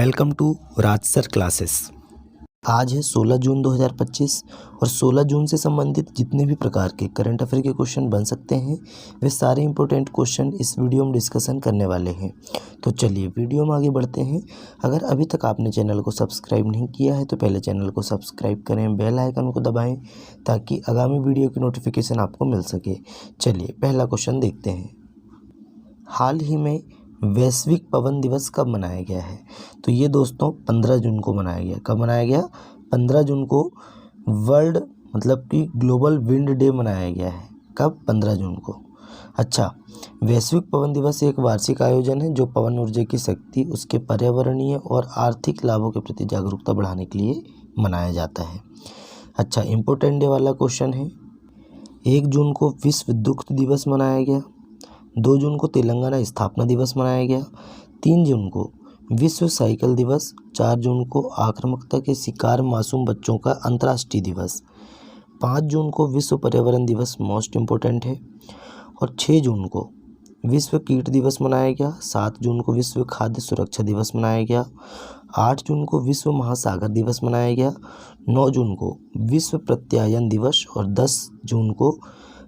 Welcome to Rajsar classes. आज है 16 जून 2025 और 16 जून से संबंधित जितने भी प्रकार के करंट अफेयर के क्वेश्चन बन सकते हैं वे सारे इंपॉर्टेंट क्वेश्चन इस वीडियो में डिस्कशन करने वाले हैं। तो चलिए वीडियो में आगे बढ़ते हैं। अगर अभी तक आपने चैनल को सब्सक्राइब नहीं किया है तो पहले चैनल को सब्सक्राइब करें, बेल आइकन को दबाएँ ताकि आगामी वीडियो की नोटिफिकेशन आपको मिल सके। चलिए पहला क्वेश्चन देखते हैं। हाल ही में वैश्विक पवन दिवस कब मनाया गया है? तो ये दोस्तों 15 जून को मनाया गया। कब मनाया गया? 15 जून को वर्ल्ड मतलब कि ग्लोबल विंड डे मनाया गया है। कब? 15 जून को। अच्छा, वैश्विक पवन दिवस एक वार्षिक आयोजन है जो पवन ऊर्जा की शक्ति, उसके पर्यावरणीय और आर्थिक लाभों के प्रति जागरूकता बढ़ाने के लिए मनाया जाता है। अच्छा, इम्पोर्टेंट डे वाला क्वेश्चन है। 1 जून को विश्व दुग्ध दिवस मनाया गया। 2 जून को तेलंगाना स्थापना दिवस मनाया गया। 3 जून को विश्व साइकिल दिवस। 4 जून को आक्रामकता के शिकार मासूम बच्चों का अंतर्राष्ट्रीय दिवस। 5 जून को विश्व पर्यावरण दिवस मोस्ट इम्पोर्टेंट है। और 6 जून को विश्व कीट दिवस मनाया गया। 7 जून को विश्व खाद्य सुरक्षा दिवस मनाया गया। 8 जून को विश्व महासागर दिवस मनाया गया। 9 जून को विश्व प्रत्यायन दिवस और 10 जून को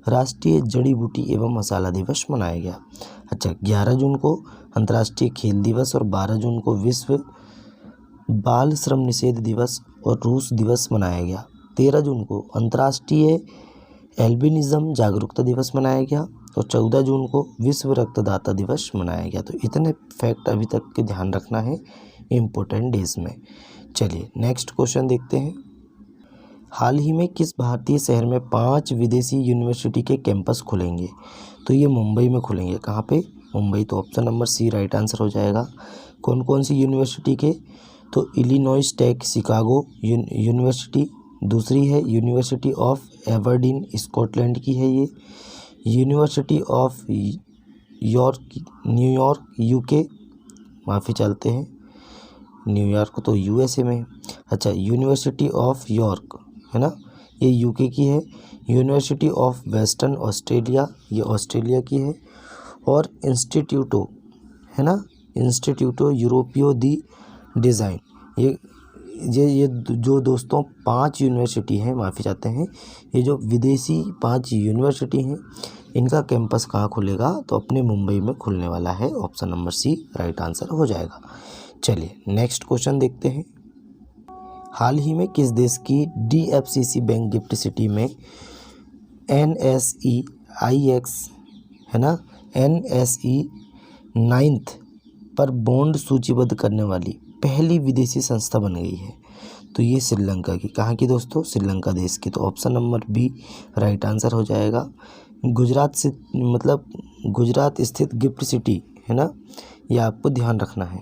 राष्ट्रीय जड़ी बूटी एवं मसाला दिवस मनाया गया। अच्छा, 11 जून को अंतर्राष्ट्रीय खेल दिवस और 12 जून को विश्व बाल श्रम निषेध दिवस और रूस दिवस मनाया गया। 13 जून को अंतर्राष्ट्रीय एल्बिनिज्म जागरूकता दिवस मनाया गया और 14 जून को विश्व रक्तदाता दिवस मनाया गया। तो इतने फैक्ट अभी तक के ध्यान रखना है इम्पोर्टेंट डेज में। चलिए नेक्स्ट क्वेश्चन देखते हैं। हाल ही में किस भारतीय शहर में 5 विदेशी यूनिवर्सिटी के कैंपस खुलेंगे? तो ये मुंबई में खुलेंगे। कहाँ पे? मुंबई। तो option number C right answer हो जाएगा। कौन कौन सी यूनिवर्सिटी के? तो इलिनॉइस टेक शिकागो यूनिवर्सिटी, दूसरी है यूनिवर्सिटी ऑफ एबरडीन स्कॉटलैंड की है ये, यूनिवर्सिटी ऑफ न्यूयॉर्क यूके, माफ़ी चाहते हैं न्यूयॉर्क तो यूएसए में। अच्छा, यूनिवर्सिटी ऑफ यॉर्क है ना, ये यूके की है। यूनिवर्सिटी ऑफ वेस्टर्न ऑस्ट्रेलिया, ये ऑस्ट्रेलिया की है। और इंस्टीट्यूटो है ना, इंस्टीट्यूटो यूरोपियो दी डिज़ाइन, ये जो दोस्तों 5 यूनिवर्सिटी हैं, माफ़ी चाहते हैं, ये जो विदेशी 5 यूनिवर्सिटी हैं इनका कैंपस कहाँ खुलेगा? तो अपने मुंबई में खुलने वाला है। Option number C right answer हो जाएगा। चलिए नेक्स्ट क्वेश्चन देखते हैं। हाल ही में किस देश की DFCC बैंक गिफ्ट सिटी में NSE-IX है ना, NSE 9th पर बॉन्ड सूचीबद्ध करने वाली पहली विदेशी संस्था बन गई है? तो ये श्रीलंका की। कहाँ की दोस्तों? श्रीलंका देश की। तो option number B right answer हो जाएगा। गुजरात से मतलब गुजरात स्थित गिफ्ट सिटी है ना, ये आपको ध्यान रखना है।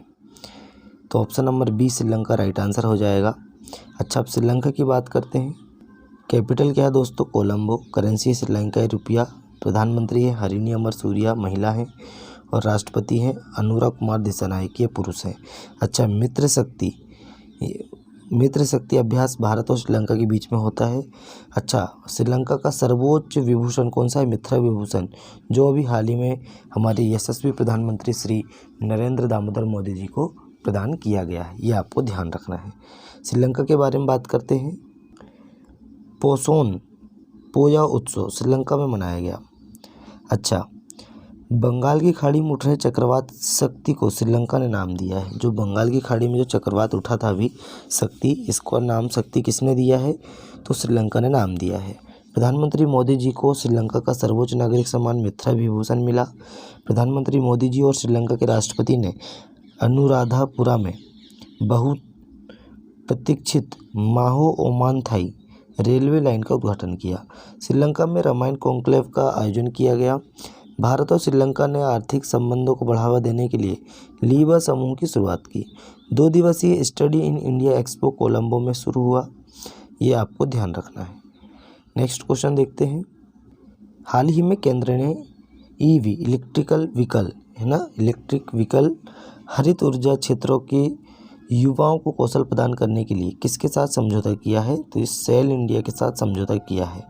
तो option number B Sri Lanka right answer हो जाएगा। अच्छा, अब श्रीलंका की बात करते हैं। कैपिटल क्या है दोस्तों? कोलंबो। करेंसी श्रीलंका रुपया। प्रधानमंत्री है हरिनी अमर सूर्या, महिला है। और राष्ट्रपति हैं अनुरा कुमार दिसानायक, ये पुरुष हैं। अच्छा, मित्र शक्ति अभ्यास भारत और श्रीलंका के बीच में होता है। अच्छा, श्रीलंका का सर्वोच्च विभूषण कौन सा है? मित्र विभूषण, जो अभी हाल ही में हमारे यशस्वी प्रधानमंत्री श्री नरेंद्र दामोदर मोदी जी को प्रदान किया गया है। ये आपको ध्यान रखना है। श्रीलंका के बारे में बात करते हैं। पोया उत्सव श्रीलंका में मनाया गया। अच्छा, बंगाल की खाड़ी में उठ रहे चक्रवात शक्ति को श्रीलंका ने नाम दिया है। जो बंगाल की खाड़ी में जो चक्रवात उठा था अभी शक्ति, इसको नाम शक्ति किसने दिया है? तो श्रीलंका ने नाम दिया है। प्रधानमंत्री मोदी जी को श्रीलंका का सर्वोच्च नागरिक सम्मान मित्र विभूषण मिला। प्रधानमंत्री मोदी जी और श्रीलंका के राष्ट्रपति ने अनुराधापुरा में बहुत प्रतीक्षित माहो ओमानथाई रेलवे लाइन का उद्घाटन किया। श्रीलंका में रामायण कॉन्क्लेव का आयोजन किया गया। भारत और श्रीलंका ने आर्थिक संबंधों को बढ़ावा देने के लिए लीबा समूह की शुरुआत की। 2 दिवसीय study in India expo Colombo में शुरू हुआ। ये आपको ध्यान रखना है। नेक्स्ट क्वेश्चन देखते हैं। हाल ही में केंद्र ने EV इलेक्ट्रिकल व्हीकल है ना, इलेक्ट्रिक व्हीकल हरित ऊर्जा क्षेत्रों के युवाओं को कौशल प्रदान करने के लिए किसके साथ समझौता किया है? तो इस सेल इंडिया के साथ समझौता किया है।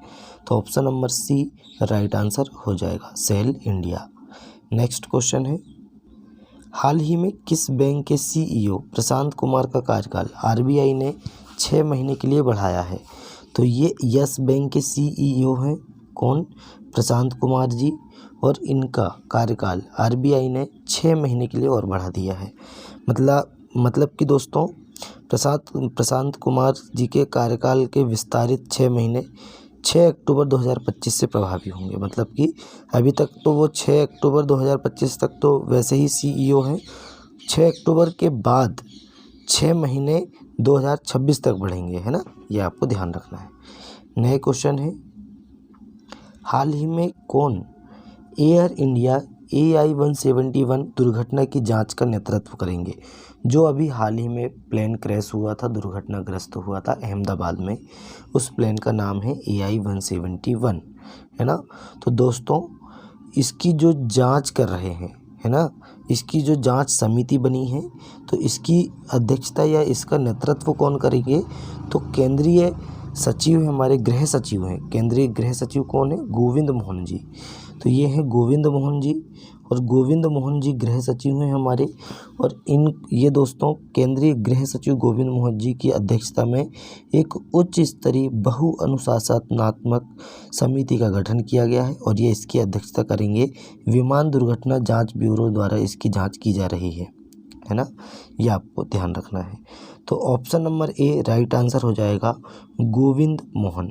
तो option number C right answer हो जाएगा, सेल इंडिया। नेक्स्ट क्वेश्चन है। हाल ही में किस बैंक के CEO प्रशांत कुमार का कार्यकाल RBI ने 6 महीने के लिए बढ़ाया है? तो ये यस बैंक के CEO हैं कौन? प्रशांत कुमार जी, और इनका कार्यकाल RBI ने 6 महीने के लिए और बढ़ा दिया है। मतलब कि दोस्तों प्रशांत कुमार जी के कार्यकाल के विस्तारित 6 महीने 6 अक्टूबर 2025 से प्रभावी होंगे। मतलब कि अभी तक तो वो 6 अक्टूबर 2025 तक तो वैसे ही CEO हैं। 6 अक्टूबर के बाद 6 महीने 2026 तक बढ़ेंगे, है ना, ये आपको ध्यान रखना है। नए क्वेश्चन है, हाल ही में कौन एयर इंडिया AI-171 दुर्घटना की जांच का नेतृत्व करेंगे? जो अभी हाल ही में प्लेन क्रैश हुआ था, दुर्घटनाग्रस्त हुआ था अहमदाबाद में, उस प्लेन का नाम है AI-171, है ना। तो दोस्तों इसकी जो जांच कर रहे हैं, है ना, इसकी जो जांच समिति बनी है, तो इसकी अध्यक्षता या इसका नेतृत्व कौन करेंगे? तो केंद्रीय सचिव हमारे गृह सचिव हैं। केंद्रीय गृह सचिव कौन है? गोविंद मोहन जी। तो ये हैं गोविंद मोहन जी, और गोविंद मोहन जी गृह सचिव हैं हमारे। और ये दोस्तों केंद्रीय गृह सचिव गोविंद मोहन जी की अध्यक्षता में एक उच्च स्तरीय बहु अनुशासनात्मक समिति का गठन किया गया है, और ये इसकी अध्यक्षता करेंगे विमान दुर्घटना जांच ब्यूरो द्वारा इसकी जांच की जा रही है ना, ये आपको ध्यान रखना है। तो option number A right answer हो जाएगा गोविंद मोहन।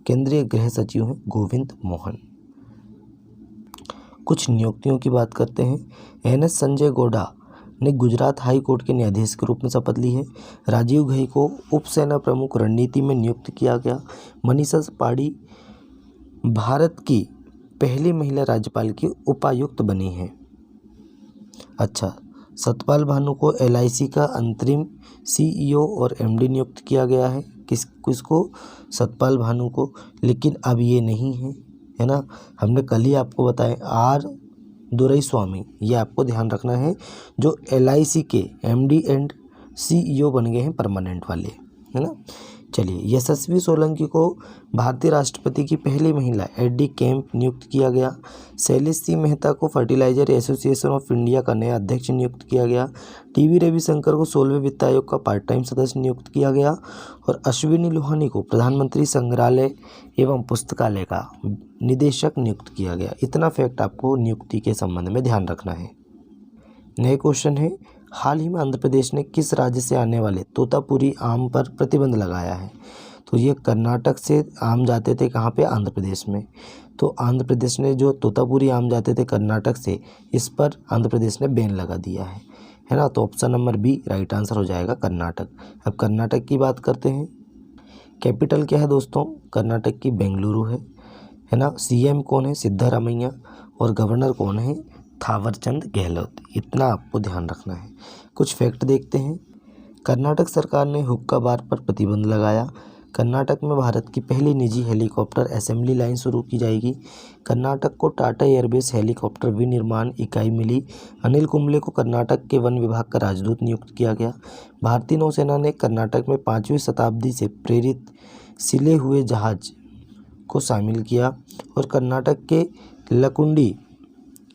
केंद्रीय गृह सचिव हैं गोविंद मोहन। कुछ नियुक्तियों की बात करते हैं। NS संजय गौड़ा ने गुजरात हाई कोर्ट के न्यायाधीश के रूप में शपथ ली है। राजीव घई को उप सेना प्रमुख रणनीति में नियुक्त किया गया। मनीषा पाड़ी भारत की पहली महिला राज्यपाल की उपायुक्त बनी है। अच्छा, सतपाल भानु को LIC का अंतरिम CEO और MD नियुक्त किया गया है। किसको? सतपाल भानु को। लेकिन अब ये नहीं है ना, हमने कल ही आपको बताया R दोराईस्वामी, ये आपको ध्यान रखना है, जो LIC के MD एंड CEO बन गए हैं परमानेंट वाले, है ना। चलिए, यशस्वी सोलंकी को भारतीय राष्ट्रपति की पहली महिला एडी कैंप नियुक्त किया गया। शैलेश सिंह मेहता को फर्टिलाइजर एसोसिएशन ऑफ इंडिया का नया अध्यक्ष नियुक्त किया गया। TV रविशंकर को 16वें वित्त आयोग का पार्ट टाइम सदस्य नियुक्त किया गया। और अश्विनी लोहानी को प्रधानमंत्री संग्रहालय एवं पुस्तकालय का निदेशक नियुक्त किया गया। इतना फैक्ट आपको नियुक्ति के संबंध में ध्यान रखना है। नए क्वेश्चन है, हाल ही में आंध्र प्रदेश ने किस राज्य से आने वाले तोतापुरी आम पर प्रतिबंध लगाया है? तो ये कर्नाटक से आम जाते थे कहाँ पे? आंध्र प्रदेश में। तो आंध्र प्रदेश ने जो तोतापुरी आम जाते थे कर्नाटक से, इस पर आंध्र प्रदेश ने बैन लगा दिया है ना। तो option number B right answer हो जाएगा कर्नाटक। अब कर्नाटक की बात करते हैं। कैपिटल क्या है दोस्तों? कर्नाटक की बेंगलुरु है ना। CM कौन है? सिद्धारामैया। और गवर्नर कौन है? थावरचंद गहलोत। इतना आपको ध्यान रखना है। कुछ फैक्ट देखते हैं। कर्नाटक सरकार ने हुक्का बार पर प्रतिबंध लगाया। कर्नाटक में भारत की पहली निजी हेलीकॉप्टर असेंबली लाइन शुरू की जाएगी। कर्नाटक को टाटा एयरबेस हेलीकॉप्टर विनिर्माण इकाई मिली। अनिल कुंबले को कर्नाटक के वन विभाग का राजदूत नियुक्त किया गया। भारतीय नौसेना ने कर्नाटक में 5वीं शताब्दी से प्रेरित सिले हुए जहाज को शामिल किया। और कर्नाटक के लकुंडी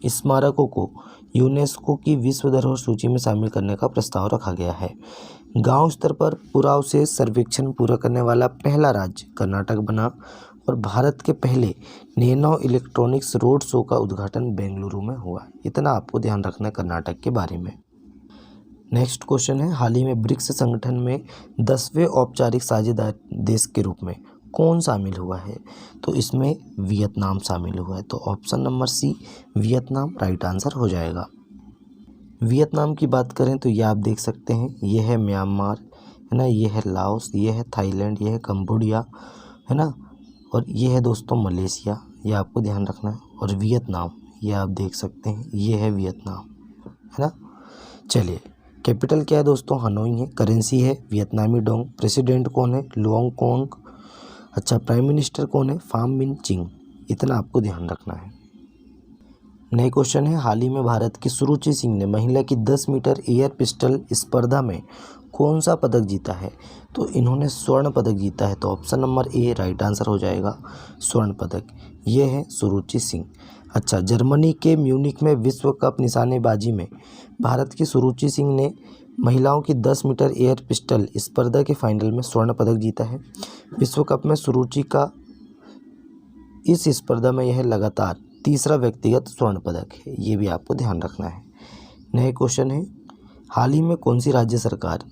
स्मारकों को यूनेस्को की विश्व धरोहर सूची में शामिल करने का प्रस्ताव रखा गया है। गांव स्तर पर पुरावशेष सर्वेक्षण पूरा करने वाला पहला राज्य कर्नाटक बना। और भारत के पहले नैनो इलेक्ट्रॉनिक्स रोड शो का उद्घाटन बेंगलुरु में हुआ। इतना आपको ध्यान रखना है कर्नाटक के बारे में। नेक्स्ट क्वेश्चन है, हाल ही में ब्रिक्स संगठन में 10वें औपचारिक साझेदार देश के रूप में कौन शामिल हुआ है? तो इसमें वियतनाम शामिल हुआ है। तो option number C Vietnam right answer हो जाएगा। वियतनाम की बात करें तो ये आप देख सकते हैं, ये है म्यांमार, है ना, ये है लाओस, ये है थाईलैंड, ये है कंबोडिया, है ना, और ये है दोस्तों मलेशिया। ये आपको ध्यान रखना है। और वियतनाम ये आप देख सकते हैं, ये है वियतनाम, है ना। चलिए, कैपिटल क्या है दोस्तों? हनोई है। करेंसी है वियतनामी डोंग। प्रेसिडेंट कौन है? Luong Kong. अच्छा, प्राइम मिनिस्टर कौन है? फाम मिन चिंग। इतना आपको ध्यान रखना है। नए क्वेश्चन है, हाल ही में भारत की सुरुचि सिंह ने महिला की 10 मीटर एयर पिस्टल स्पर्धा में कौन सा पदक जीता है? तो इन्होंने स्वर्ण पदक जीता है। तो option number A right answer हो जाएगा, स्वर्ण पदक। ये है सुरुचि सिंह। अच्छा, जर्मनी के म्यूनिख में विश्व कप निशानेबाजी में भारत की सुरुचि सिंह ने महिलाओं की 10 मीटर एयर पिस्टल स्पर्धा के फाइनल में स्वर्ण पदक जीता है। विश्व कप में सुरुचि का इस स्पर्धा में यह लगातार तीसरा व्यक्तिगत स्वर्ण पदक है, ये भी आपको ध्यान रखना है। नए क्वेश्चन है, हाल ही में कौन सी राज्य सरकार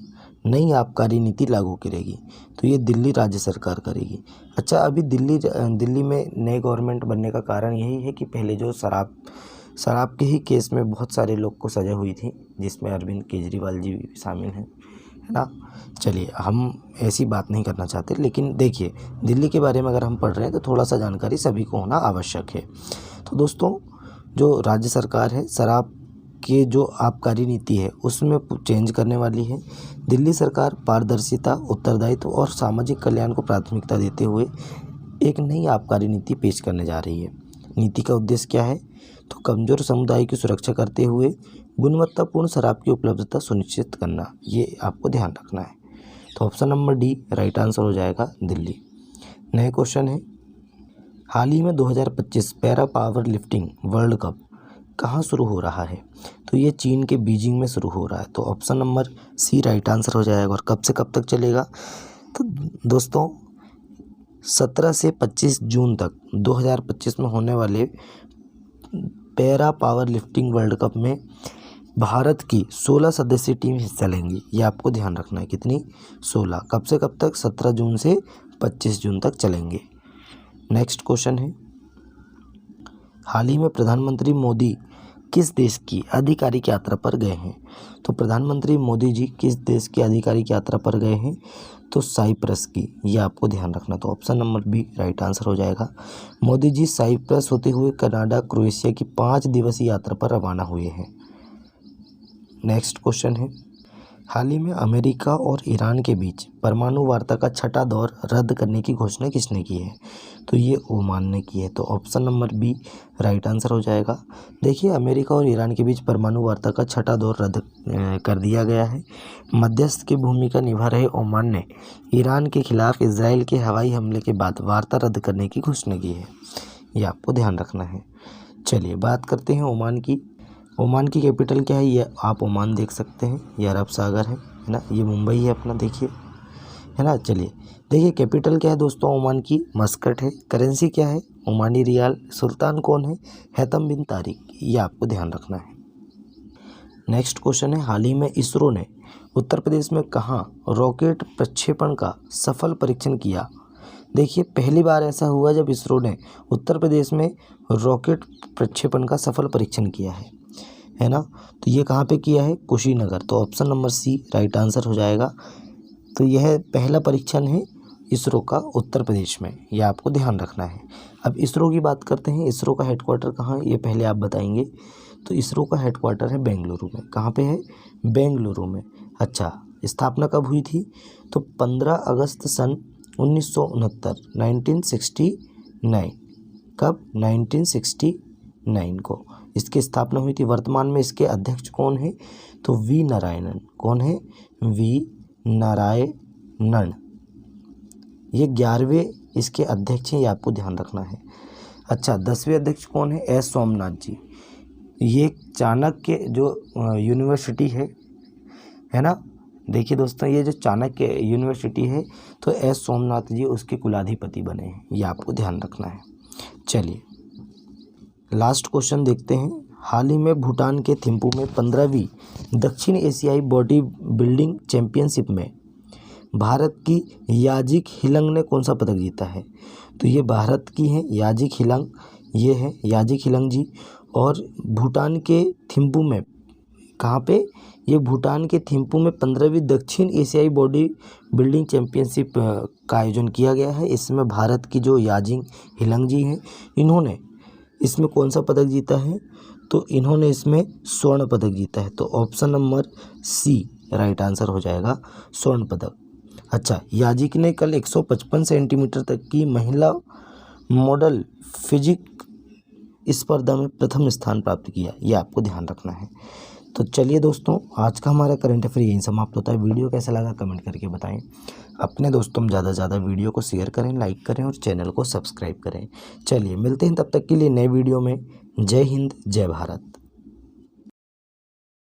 नई आबकारी नीति लागू करेगी? तो ये दिल्ली राज्य सरकार करेगी। अच्छा, अभी दिल्ली में नए गवर्नमेंट बनने का कारण यही है कि पहले जो शराब के ही केस में बहुत सारे लोग को सज़ा हुई थी, जिसमें अरविंद केजरीवाल जी भी शामिल हैं, है ना। चलिए, हम ऐसी बात नहीं करना चाहते, लेकिन देखिए दिल्ली के बारे में अगर हम पढ़ रहे हैं तो थोड़ा सा जानकारी सभी को होना आवश्यक है। तो दोस्तों, जो राज्य सरकार है शराब के जो आबकारी नीति है उसमें चेंज करने वाली है। दिल्ली सरकार पारदर्शिता, उत्तरदायित्व और सामाजिक कल्याण को प्राथमिकता देते हुए एक नई आबकारी नीति पेश करने जा रही है। नीति का उद्देश्य क्या है? तो कमज़ोर समुदाय की सुरक्षा करते हुए गुणवत्तापूर्ण शराब की उपलब्धता सुनिश्चित करना, ये आपको ध्यान रखना है। तो option number D right answer हो जाएगा दिल्ली। नए क्वेश्चन है, हाल ही में 2025 para power lifting world cup कहाँ शुरू हो रहा है? तो ये चीन के बीजिंग में शुरू हो रहा है। तो option number C right answer हो जाएगा। और कब से कब तक चलेगा? तो दोस्तों 17 से 25 जून तक 2025 में होने वाले para power lifting world cup में भारत की 16 सदस्यीय टीम हिस्सा लेंगी, ये आपको ध्यान रखना है। कितनी? 16। कब से कब तक? 17 जून से 25 जून तक चलेंगे। नेक्स्ट क्वेश्चन है, हाल ही में प्रधानमंत्री मोदी किस देश की आधिकारिक यात्रा पर गए हैं? तो प्रधानमंत्री मोदी जी किस देश की आधिकारिक यात्रा पर गए हैं? तो साइप्रस की, ये आपको ध्यान रखना। तो option number B right answer हो जाएगा। मोदी जी साइप्रस होते हुए कनाडा, क्रोएशिया की 5 दिवसीय यात्रा पर रवाना हुए हैं। नेक्स्ट क्वेश्चन है, हाल ही में अमेरिका और ईरान के बीच परमाणु वार्ता का 6ठा दौर रद्द करने की घोषणा किसने की है? तो ये ओमान ने की है। तो option number B right answer हो जाएगा। देखिए, अमेरिका और ईरान के बीच परमाणु वार्ता का 6ठा दौर रद्द कर दिया गया है। मध्यस्थ की भूमिका निभा रहे ओमान ने ईरान के खिलाफ इजराइल के हवाई हमले के बाद वार्ता रद्द करने की घोषणा की है, ये आपको ध्यान रखना है। चलिए, बात करते हैं ओमान की। ओमान की कैपिटल क्या है? ये आप ओमान देख सकते हैं, ये अरब सागर है ना। ये मुंबई है अपना, देखिए, है ना। चलिए देखिए, कैपिटल क्या है दोस्तों ओमान की? मस्कट है। करेंसी क्या है? ओमानी रियाल। सुल्तान कौन है? हैतम बिन तारिक, ये आपको ध्यान रखना है। नेक्स्ट क्वेश्चन है, हाल ही में इसरो ने उत्तर प्रदेश में कहाँ रॉकेट प्रक्षेपण का सफल परीक्षण किया? देखिए, पहली बार ऐसा हुआ जब इसरो ने उत्तर प्रदेश में रॉकेट प्रक्षेपण का सफल परीक्षण किया है ना। तो ये कहाँ पे किया है? कुशीनगर। तो option number C right answer हो जाएगा। तो यह पहला परीक्षण है इसरो का उत्तर प्रदेश में, यह आपको ध्यान रखना है। अब इसरो की बात करते हैं। इसरो का हेडक्वार्टर कहाँ है, ये पहले आप बताएंगे। तो इसरो का हेडक्वार्टर है बेंगलुरु में। कहाँ पे है? बेंगलुरु में। अच्छा, स्थापना कब हुई थी? तो 15 अगस्त सन 1969, 1969। कब? 1969 को इसकी स्थापना हुई थी। वर्तमान में इसके अध्यक्ष कौन है? तो वी नारायणन। कौन है? वी नारायणन। ये 11वें इसके अध्यक्ष हैं, ये आपको ध्यान रखना है। अच्छा, 10वें अध्यक्ष कौन है? एस सोमनाथ जी। ये चाणक्य जो यूनिवर्सिटी है ना। देखिए दोस्तों, ये जो चाणक्य यूनिवर्सिटी है, तो एस सोमनाथ जी उसके कुलाधिपति बने हैं, ये आपको ध्यान रखना है। चलिए, लास्ट क्वेश्चन देखते हैं। हाल ही में भूटान के थिम्पू में 15वीं दक्षिण एशियाई बॉडी बिल्डिंग चैंपियनशिप में भारत की याजिक हिलंग ने कौन सा पदक जीता है? तो ये भारत की हैं याजिक हिलंग, ये है याजिक हिलंग जी। और भूटान के थिम्पू में, कहाँ पे? ये भूटान के थिम्पू में 15वीं दक्षिण एशियाई बॉडी बिल्डिंग चैंपियनशिप का आयोजन किया गया है। इसमें भारत की जो याजिक हिलंग जी हैं, इन्होंने इसमें कौन सा पदक जीता है? तो इन्होंने इसमें स्वर्ण पदक जीता है। तो option number C right answer हो जाएगा, स्वर्ण पदक। अच्छा, याजिक ने कल 155 सेंटीमीटर तक की महिला मॉडल फिजिक स्पर्धा में प्रथम स्थान प्राप्त किया, ये आपको ध्यान रखना है। तो चलिए दोस्तों, आज का हमारा करंट अफेयर यहीं समाप्त होता है। वीडियो कैसा लगा कमेंट करके बताएं। अपने दोस्तों में ज़्यादा से ज़्यादा वीडियो को शेयर करें, लाइक करें और चैनल को सब्सक्राइब करें। चलिए मिलते हैं, तब तक के लिए नए वीडियो में। जय हिंद, जय भारत।